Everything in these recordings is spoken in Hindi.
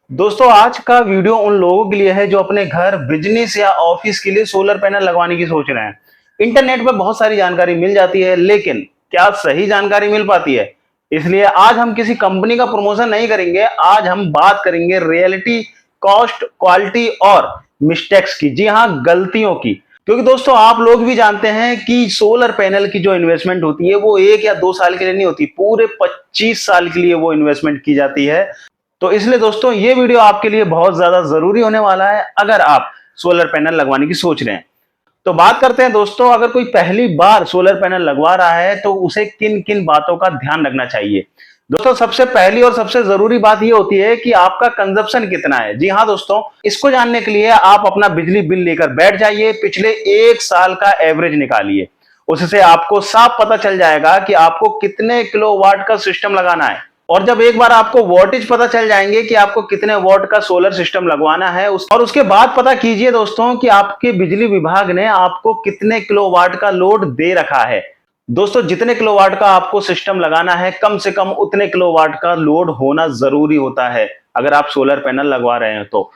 दोस्तों आज का वीडियो उन लोगों के लिए है जो अपने घर, बिजनेस या ऑफिस के लिए सोलर पैनल लगवाने की सोच रहे हैं। इंटरनेट पर बहुत सारी जानकारी मिल जाती है, लेकिन क्या सही जानकारी मिल पाती है? इसलिए आज हम किसी कंपनी का प्रमोशन नहीं करेंगे। आज हम बात करेंगे रियलिटी, कॉस्ट, क्वालिटी और मिस्टेक्स की। जी हाँ, गलतियों की। क्योंकि दोस्तों आप लोग भी जानते हैं कि सोलर पैनल की जो इन्वेस्टमेंट होती है वो 1 या 2 साल के लिए नहीं होती, पूरे 25 साल के लिए वो इन्वेस्टमेंट की जाती है। तो इसलिए दोस्तों ये वीडियो आपके लिए बहुत ज्यादा जरूरी होने वाला है अगर आप सोलर पैनल लगवाने की सोच रहे हैं। तो बात करते हैं दोस्तों, अगर कोई पहली बार सोलर पैनल लगवा रहा है तो उसे किन किन बातों का ध्यान रखना चाहिए। दोस्तों सबसे पहली और सबसे जरूरी बात यह होती है कि आपका कंजप्शन कितना है। जी हाँ दोस्तों, इसको जानने के लिए आप अपना बिजली बिल लेकर बैठ जाइए, पिछले 1 साल का एवरेज निकालिए। उससे आपको साफ पता चल जाएगा कि आपको कितने किलोवाट का सिस्टम लगाना है। और जब एक बार आपको वोल्टेज पता चल जाएंगे कि आपको कितने वॉट का सोलर सिस्टम लगवाना है और उसके बाद पता कीजिए दोस्तों कि आपके बिजली विभाग ने आपको कितने किलोवाट का लोड दे रखा है। दोस्तों जितने किलोवाट का आपको सिस्टम लगाना है, कम से कम उतने किलोवाट का लोड होना जरूरी होता है अगर आप सोलर पैनल लगवा रहे हैं तो।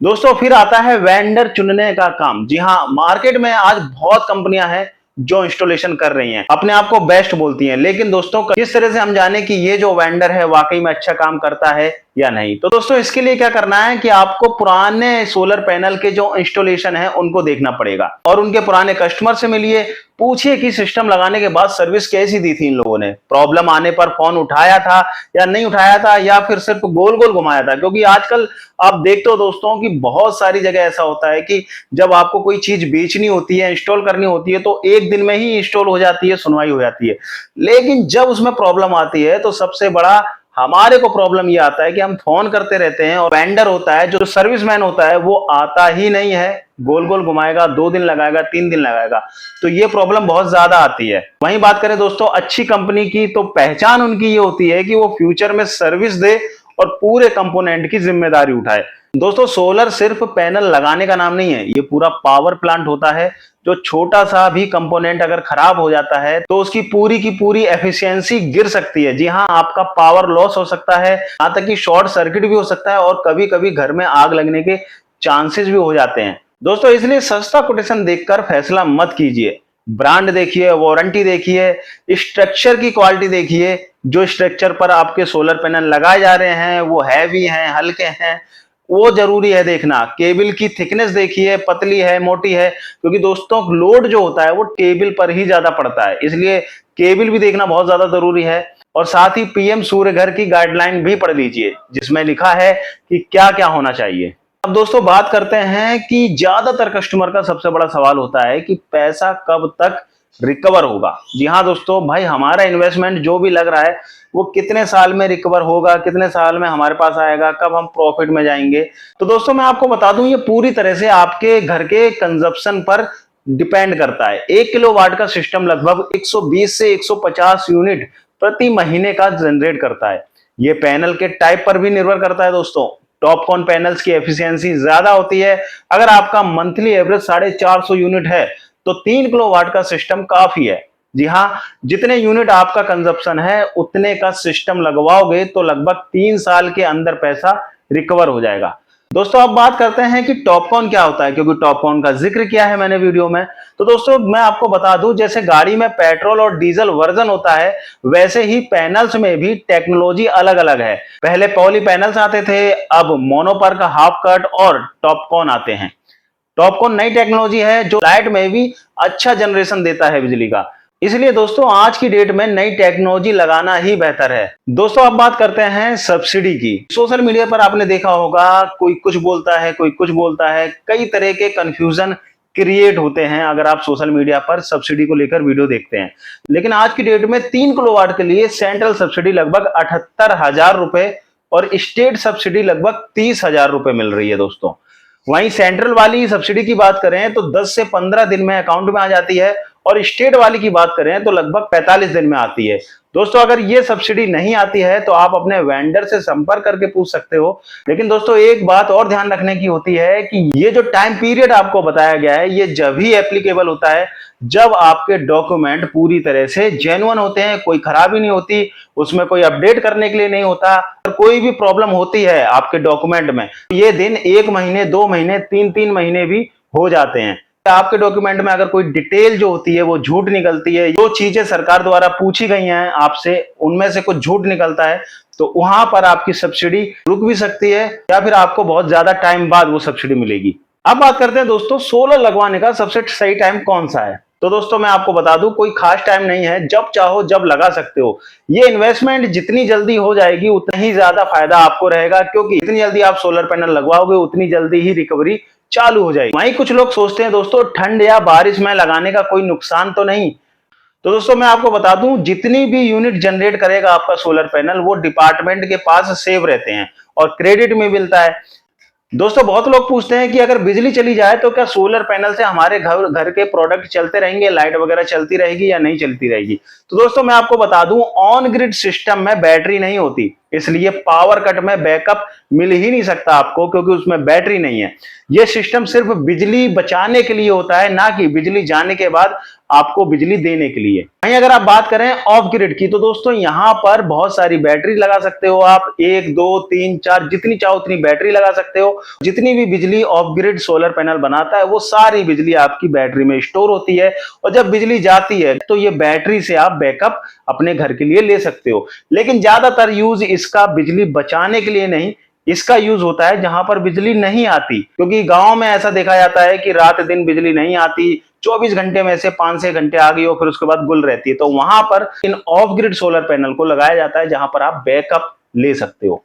दोस्तों फिर आता है वेंडर चुनने का काम। जी हाँ, मार्केट में आज बहुत कंपनियां हैं जो इंस्टॉलेशन कर रही हैं, अपने आप को बेस्ट बोलती हैं, लेकिन दोस्तों किस तरह से हम जाने कि ये जो वेंडर है वाकई में अच्छा काम करता है या नहीं। तो दोस्तों इसके लिए क्या करना है कि आपको पुराने सोलर पैनल के जो इंस्टॉलेशन है उनको देखना पड़ेगा और उनके पुराने कस्टमर से मिलिए, पूछिए कि सिस्टम लगाने के बाद सर्विस कैसी दी थी इन लोगों ने, प्रॉब्लम आने पर फोन उठाया था या नहीं उठाया था, या फिर सिर्फ गोल गोल घुमाया था। क्योंकि आजकल आप देखते हो दोस्तों कि बहुत सारी जगह ऐसा होता है कि जब आपको कोई चीज बेचनी होती है, इंस्टॉल करनी होती है, तो एक दिन में ही इंस्टॉल हो जाती है, सुनवाई हो जाती है। लेकिन जब उसमें प्रॉब्लम आती है तो सबसे बड़ा हमारे को प्रॉब्लम ये आता है कि हम फोन करते रहते हैं और वेंडर होता है, जो सर्विसमैन होता है, वो आता ही नहीं है, गोल गोल घुमाएगा, 2 दिन लगाएगा, 3 दिन लगाएगा। तो ये प्रॉब्लम बहुत ज्यादा आती है। वहीं बात करें दोस्तों अच्छी कंपनी की, तो पहचान उनकी ये होती है कि वो फ्यूचर में सर्विस दे और पूरे कंपोनेंट की जिम्मेदारी उठाए। दोस्तों सोलर सिर्फ पैनल लगाने का नाम नहीं है, ये पूरा पावर प्लांट होता है। जो छोटा सा भी कंपोनेंट अगर खराब हो जाता है तो उसकी पूरी की पूरी एफिशिएंसी गिर सकती है। जी हाँ, आपका पावर लॉस हो सकता है, यहाँ तक कि शॉर्ट सर्किट भी हो सकता है और कभी कभी घर में आग लगने के चांसेस भी हो जाते हैं। दोस्तों इसलिए सस्ता कोटेशन देखकर फैसला मत कीजिए, ब्रांड देखिए, वारंटी देखिए, स्ट्रक्चर की क्वालिटी देखिए। जो स्ट्रक्चर पर आपके सोलर पैनल लगाए जा रहे हैं वो हैवी हैं, हल्के हैं, वो जरूरी है देखना। केबल की थिकनेस देखिए, पतली है, मोटी है, क्योंकि दोस्तों लोड जो होता है वो केबल पर ही ज्यादा पड़ता है, इसलिए केबल भी देखना बहुत ज्यादा जरूरी है। और साथ ही पीएम सूर्य घर की गाइडलाइन भी पढ़ लीजिए जिसमें लिखा है कि क्या क्या होना चाहिए। अब दोस्तों बात करते हैं कि ज्यादातर कस्टमर का सबसे बड़ा सवाल होता है कि पैसा कब तक रिकवर होगा। जी हाँ दोस्तों, भाई हमारा इन्वेस्टमेंट जो भी लग रहा है वो कितने साल में रिकवर होगा, कितने साल में हमारे पास आएगा, कब हम प्रॉफिट में जाएंगे। तो दोस्तों मैं आपको बता दूं, ये पूरी तरह से आपके घर के कंजप्शन पर डिपेंड करता है। 1 किलोवाट का सिस्टम लगभग 120 से 150 यूनिट प्रति महीने का जनरेट करता है। ये पैनल के टाइप पर भी निर्भर करता है दोस्तों। टॉपकॉन पैनल्स की एफिशिएंसी ज्यादा होती है। अगर आपका मंथली एवरेज 450 यूनिट है तो 3 किलोवाट का सिस्टम काफी है। जी हाँ, जितने यूनिट आपका कंजप्शन है उतने का सिस्टम लगवाओगे तो लगभग 3 साल के अंदर पैसा रिकवर हो जाएगा। दोस्तों अब बात करते हैं कि टॉपकॉन क्या होता है, क्योंकि टॉपकॉन का जिक्र किया है मैंने वीडियो में। तो दोस्तों मैं आपको बता दूं, जैसे गाड़ी में पेट्रोल और डीजल वर्जन होता है, वैसे ही पैनल्स में भी टेक्नोलॉजी अलग अलग है। पहले पॉली पैनल्स आते थे, अब मोनोपर्क, हाफ कट और टॉपकॉन आते हैं। टॉपकॉन नई टेक्नोलॉजी है जो लाइट में भी अच्छा जनरेशन देता है बिजली का। इसलिए दोस्तों आज की डेट में नई टेक्नोलॉजी लगाना ही बेहतर है। दोस्तों अब बात करते हैं सब्सिडी की। सोशल मीडिया पर आपने देखा होगा, कोई कुछ बोलता है, कोई कुछ बोलता है, कई तरह के कंफ्यूजन क्रिएट होते हैं अगर आप सोशल मीडिया पर सब्सिडी को लेकर वीडियो देखते हैं। लेकिन आज की डेट में 3 किलोवाट के लिए सेंट्रल सब्सिडी लगभग 78,000 रुपए और स्टेट सब्सिडी लगभग 30,000 रुपए मिल रही है दोस्तों। वहीं सेंट्रल वाली सब्सिडी की बात करें तो 10 से 15 दिन में अकाउंट में आ जाती है और स्टेट वाली की बात करें तो लगभग 45 दिन में आती है। दोस्तों अगर ये सब्सिडी नहीं आती है तो आप अपने वेंडर से संपर्क करके पूछ सकते हो। लेकिन दोस्तों एक बात और ध्यान रखने की होती है कि ये जो टाइम पीरियड आपको बताया गया है ये जब ही एप्लीकेबल होता है जब आपके डॉक्यूमेंट पूरी तरह से जेन्युइन होते हैं, कोई खराबी नहीं होती, उसमें कोई अपडेट करने के लिए नहीं होता। और कोई भी प्रॉब्लम होती है आपके डॉक्यूमेंट में, ये दिन 1 महीने 2 महीने 3 महीने भी हो जाते हैं। आपके डॉक्यूमेंट में अगर कोई डिटेल जो होती है वो झूठ निकलती है, जो चीजें सरकार द्वारा पूछी गई हैं आपसे उनमें से कुछ झूठ निकलता है, तो वहां पर आपकी सब्सिडी रुक भी सकती है या फिर आपको बहुत ज्यादा टाइम बाद वो सब्सिडी मिलेगी। अब बात करते हैं दोस्तों सोलर लगवाने का सबसे सही टाइम कौन सा है। तो दोस्तों मैं आपको बता दूं कोई खास टाइम नहीं है, जब चाहो जब लगा सकते हो। ये इन्वेस्टमेंट जितनी जल्दी हो जाएगी उतना ही ज्यादा फायदा आपको रहेगा, क्योंकि जितनी जल्दी आप सोलर पैनल लगवाओगे उतनी जल्दी ही रिकवरी चालू हो जाएगी। वहीं कुछ लोग सोचते हैं दोस्तों ठंड या बारिश में लगाने का कोई नुकसान तो नहीं। तो दोस्तों मैं आपको बता दूं जितनी भी यूनिट जनरेट करेगा आपका सोलर पैनल वो डिपार्टमेंट के पास सेव रहते हैं और क्रेडिट में मिलता है। दोस्तों बहुत लोग पूछते हैं कि अगर बिजली चली जाए तो क्या सोलर पैनल से हमारे घर के प्रोडक्ट चलते रहेंगे, लाइट वगैरह चलती रहेगी या नहीं चलती रहेगी। तो दोस्तों मैं आपको बता दूं ऑन ग्रिड सिस्टम में बैटरी नहीं होती, इसलिए पावर कट में बैकअप मिल ही नहीं सकता आपको, क्योंकि उसमें बैटरी नहीं है। यह सिस्टम सिर्फ बिजली बचाने के लिए होता है, ना कि बिजली जाने के बाद आपको बिजली देने के लिए। वहीं अगर आप बात करें ऑफ ग्रिड की तो दोस्तों यहां पर बहुत सारी बैटरी लगा सकते हो आप, 1 2 3 4 जितनी चाहो उतनी बैटरी लगा सकते हो। जितनी भी बिजली ऑफ ग्रिड सोलर पैनल बनाता है वो सारी बिजली आपकी बैटरी में स्टोर होती है, और जब बिजली जाती है तो ये बैटरी से आप बैकअप अपने घर के लिए ले सकते हो। लेकिन ज्यादातर यूज इसका बिजली बचाने के लिए नहीं, इसका यूज होता है जहां पर बिजली नहीं आती, क्योंकि गांव में ऐसा देखा जाता है कि रात दिन बिजली नहीं आती, 24 घंटे में से 5-6 घंटे आ गई हो फिर उसके बाद गुल रहती है, तो वहां पर इन ऑफ ग्रिड सोलर पैनल को लगाया जाता है जहां पर आप बैकअप ले सकते हो।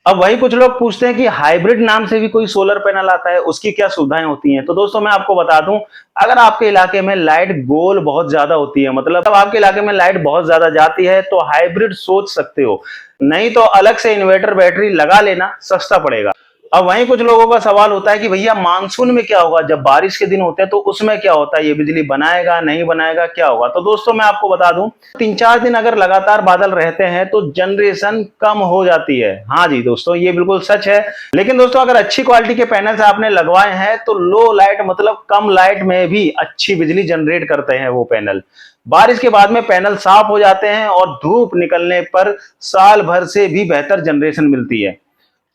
अब वही कुछ लोग पूछते हैं कि हाइब्रिड नाम से भी कोई सोलर पैनल आता है, उसकी क्या सुविधाएं होती हैं। तो दोस्तों मैं आपको बता दूं अगर आपके इलाके में लाइट गोल बहुत ज्यादा होती है, मतलब आपके इलाके में लाइट बहुत ज्यादा जाती है, तो हाइब्रिड सोच सकते हो, नहीं तो अलग से इन्वर्टर बैटरी लगा लेना सस्ता पड़ेगा। अब वहीं कुछ लोगों का सवाल होता है कि भैया मानसून में क्या होगा, जब बारिश के दिन होते हैं तो उसमें क्या होता है, ये बिजली बनाएगा नहीं बनाएगा क्या होगा। तो दोस्तों मैं आपको बता दूं 3-4 दिन अगर लगातार बादल रहते हैं तो जनरेशन कम हो जाती है। हाँ जी दोस्तों ये बिल्कुल सच है। लेकिन दोस्तों अगर अच्छी क्वालिटी के पैनल्स आपने लगवाए हैं तो लो लाइट मतलब कम लाइट में भी अच्छी बिजली जनरेट करते हैं वो पैनल। बारिश के बाद में पैनल साफ हो जाते हैं और धूप निकलने पर साल भर से भी बेहतर जनरेशन मिलती है।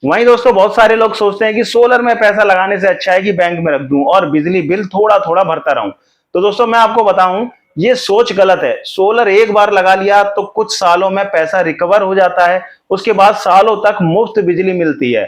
वहीं दोस्तों बहुत सारे लोग सोचते हैं कि सोलर में पैसा लगाने से अच्छा है कि बैंक में रख दूं और बिजली बिल थोड़ा थोड़ा भरता रहूं। तो दोस्तों मैं आपको बताऊं ये सोच गलत है। सोलर एक बार लगा लिया तो कुछ सालों में पैसा रिकवर हो जाता है, उसके बाद सालों तक मुफ्त बिजली मिलती है।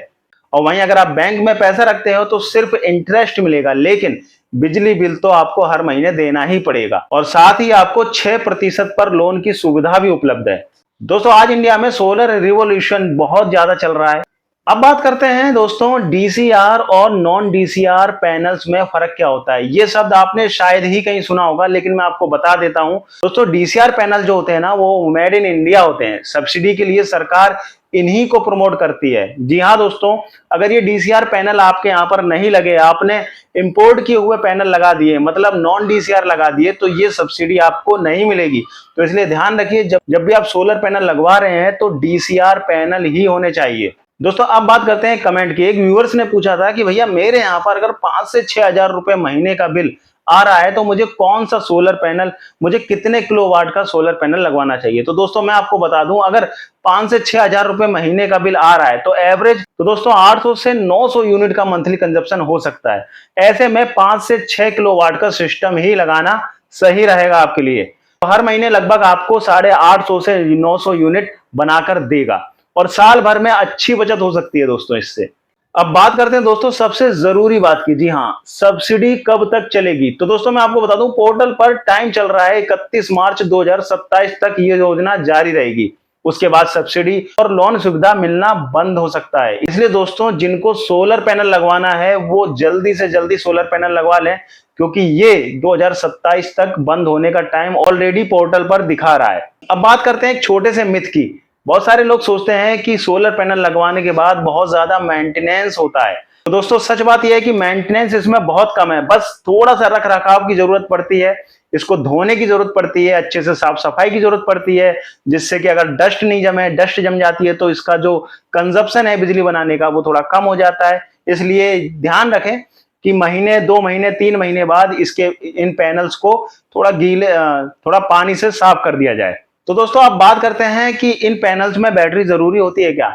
और वहीं अगर आप बैंक में पैसा रखते हो तो सिर्फ इंटरेस्ट मिलेगा, लेकिन बिजली बिल तो आपको हर महीने देना ही पड़ेगा, और साथ ही आपको 6% पर लोन की सुविधा भी उपलब्ध है। दोस्तों आज इंडिया में सोलर रिवॉल्यूशन बहुत ज्यादा चल रहा है। अब बात करते हैं दोस्तों डीसीआर और नॉन डीसीआर पैनल्स में फर्क क्या होता है। ये शब्द आपने शायद ही कहीं सुना होगा, लेकिन मैं आपको बता देता हूं दोस्तों। डीसीआर पैनल जो होते हैं ना वो मेड इन इंडिया होते हैं, सब्सिडी के लिए सरकार इन्हीं को प्रमोट करती है। जी हाँ दोस्तों, अगर ये डीसीआर पैनल आपके यहाँ पर नहीं लगे, आपने इंपोर्ट किए हुए पैनल लगा दिए मतलब नॉन डीसीआर लगा दिए, तो ये सब्सिडी आपको नहीं मिलेगी। तो इसलिए ध्यान रखिए जब भी आप सोलर पैनल लगवा रहे हैं तो डीसीआर पैनल ही होने चाहिए। दोस्तों अब बात करते हैं कमेंट की। एक व्यूअर्स ने पूछा था कि भैया मेरे यहाँ पर अगर 5 से 6 हजार रुपए महीने का बिल आ रहा है तो मुझे कौन सा सोलर पैनल, मुझे कितने किलोवाट का सोलर पैनल लगवाना चाहिए। तो दोस्तों मैं आपको बता दूं अगर 5 से 6 हजार रुपए महीने का बिल आ रहा है तो एवरेज तो दोस्तों 800 से 900 यूनिट का मंथली कंजप्शन हो सकता है। ऐसे में 5 से 6 किलोवाट का सिस्टम ही लगाना सही रहेगा आपके लिए। तो हर महीने लगभग आपको 850 से 900 यूनिट बनाकर देगा और साल भर में अच्छी बचत हो सकती है दोस्तों इससे। अब बात करते हैं दोस्तों सबसे जरूरी बात की। जी हाँ, सब्सिडी कब तक चलेगी। तो दोस्तों मैं आपको बता दूं पोर्टल पर टाइम चल रहा है 31 मार्च 2027 तक ये योजना जारी रहेगी। उसके बाद सब्सिडी और लोन सुविधा मिलना बंद हो सकता है। इसलिए दोस्तों जिनको सोलर पैनल लगवाना है वो जल्दी से जल्दी सोलर पैनल लगवा लें, क्योंकि ये 2027 तक बंद होने का टाइम ऑलरेडी पोर्टल पर दिखा रहा है। अब बात करते हैं एक छोटे से मिथ की। बहुत सारे लोग सोचते हैं कि सोलर पैनल लगवाने के बाद बहुत ज्यादा मेंटेनेंस होता है। तो दोस्तों सच बात यह है कि मेंटेनेंस इसमें बहुत कम है, बस थोड़ा सा रख रखाव की जरूरत पड़ती है। इसको धोने की जरूरत पड़ती है, अच्छे से साफ सफाई की जरूरत पड़ती है, जिससे कि अगर डस्ट नहीं जमे, डस्ट जम जाती है तो इसका जो कंजप्शन है बिजली बनाने का वो थोड़ा कम हो जाता है। इसलिए ध्यान रखें कि महीने, 2 महीने, 3 महीने बाद इसके इन पैनल्स को थोड़ा पानी से साफ कर दिया जाए। तो दोस्तों आप बात करते हैं कि इन पैनल्स में बैटरी जरूरी होती है क्या।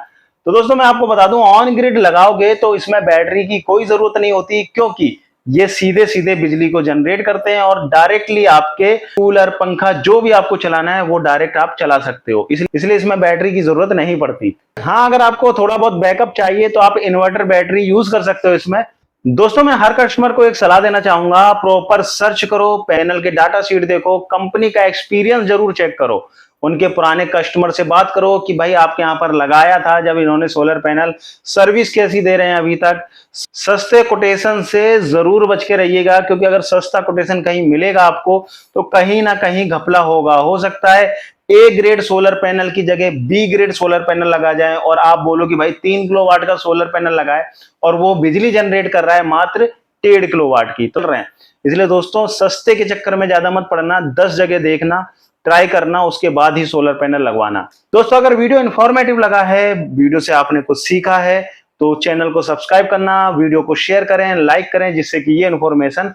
तो दोस्तों मैं आपको बता दूं, ऑन ग्रिड लगाओगे तो इसमें बैटरी की कोई जरूरत नहीं होती, क्योंकि ये सीधे सीधे बिजली को जनरेट करते हैं और डायरेक्टली आपके कूलर, पंखा जो भी आपको चलाना है वो डायरेक्ट आप चला सकते हो, इसलिए इसमें बैटरी की जरूरत नहीं पड़ती। हाँ, अगर आपको थोड़ा बहुत बैकअप चाहिए तो आप इन्वर्टर बैटरी यूज कर सकते हो इसमें। दोस्तों मैं हर कस्टमर को एक सलाह देना चाहूंगा, प्रॉपर सर्च करो, पैनल के डाटा शीट देखो, कंपनी का एक्सपीरियंस जरूर चेक करो, उनके पुराने कस्टमर से बात करो कि भाई आपके यहाँ पर लगाया था जब इन्होंने सोलर पैनल, सर्विस कैसी दे रहे हैं अभी तक। सस्ते कोटेशन से जरूर बच के रहिएगा, क्योंकि अगर सस्ता कोटेशन कहीं मिलेगा आपको तो कहीं ना कहीं घपला होगा। हो सकता है ए ग्रेड सोलर पैनल की जगह बी ग्रेड सोलर पैनल लगा जाए और आप बोलो कि भाई 3 किलोवाट का सोलर पैनल लगाए और वो बिजली जनरेट कर रहा है मात्र 1.5 किलोवाट की, तो रहे हैं। इसलिए दोस्तों सस्ते के चक्कर में ज्यादा मत पड़ना, 10 जगह देखना, ट्राई करना, उसके बाद ही सोलर पैनल लगवाना। दोस्तों अगर वीडियो इंफॉर्मेटिव लगा है, वीडियो से आपने कुछ सीखा है, तो चैनल को सब्सक्राइब करना, वीडियो को शेयर करें, लाइक करें, जिससे कि ये इंफॉर्मेशन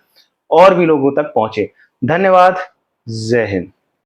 और भी लोगों तक पहुंचे। धन्यवाद। जय हिंद।